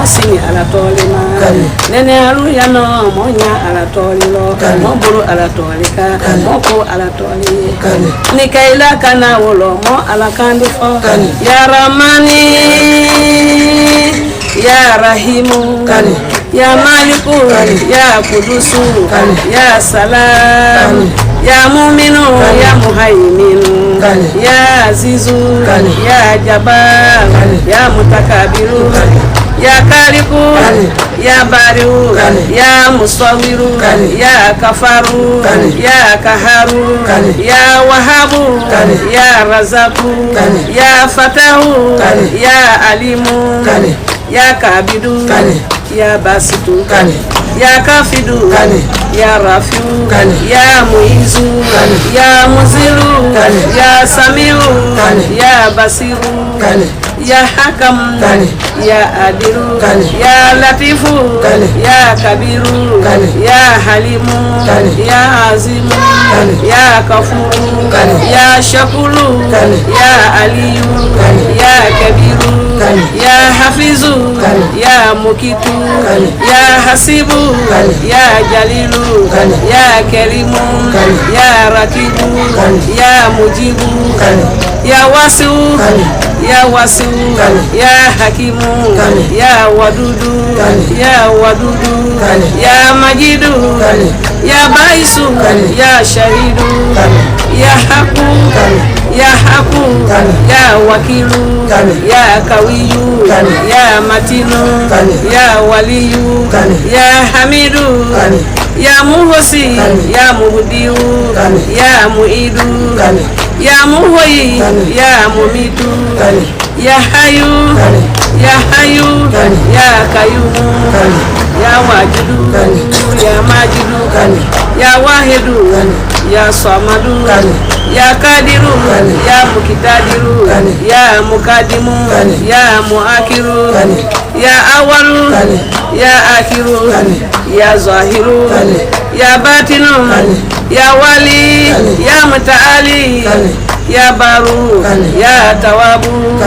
sini ala tolima nene alu ya no monya ala tolilo moburu ala tolika moko ala toli ni kaila kana wolo mo ala kandifo ya ramani ya rahimu ya maliku ya kudusu ya salam ya mu'minu ya muhaiminu ya azizu ya jabbar ya mutakabiru ya kaliku ya bariu ya musawiru ya kafaru ya kaharu ya wahabu ya razaku ya fatahu ya alimu ya kabidu ya basitu ya kafidu ya rafiu ya muizu ya muzilu ya samiu ya basiru ya hakam ya adiru ya latifu ya kabiru ya halimu ya azimu ya kafuru ya shakulu ya aliyu ya kabiru ya hafizu ya mukitu ya hasibu ya jalilu ya kerimu ya rakibu ya mujibu ya wasiu ya wasiu ya hakimu ya wadudu ya majidu ya baisu ya shahidu ya haku ya wakilu ya kawiyu ya matinu ya waliyu ya hamidu ya muhosi ya muhudiu ya muidu ya muhoi ya mumitu ya hayu ya kayumu ya wajidu ya majidu ya wahidu ya samadu ya kadiru ya mukitadiru ya mukadimu ya muakiru ya awalu ya akiru ya zahiru ya batinu ya wali ya mutaali ya baru ya tawabu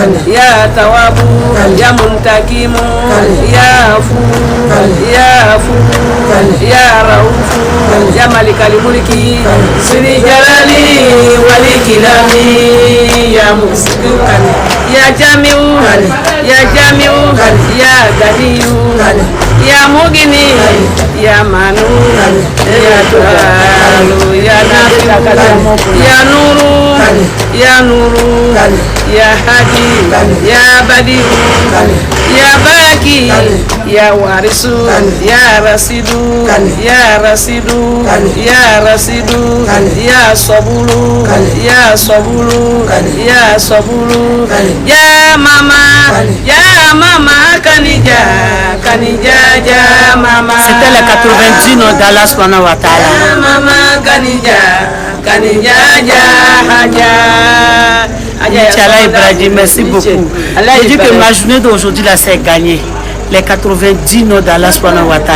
ya muntakimu ya afu ya raufu ya malikali mulki siri jalali walikilami ya muksidukan ya jamiu ya ganiyu ya mugini ya manu ya tualu ya nafiu ya nuru ya hadi ya badiu ya baki ya warisu ya rasidu ya sabulu ya mama kanija ja mama. C'était les 90 ans d'Allah subhanahu wa ta'ala. Ya mama kanija ja haja. Inch'Allah Ibrahim, merci beaucoup. Je dis que ma journée d'aujourd'hui là c'est gagné. Les 90 noms d'Allah subhanahu wa ta'ala.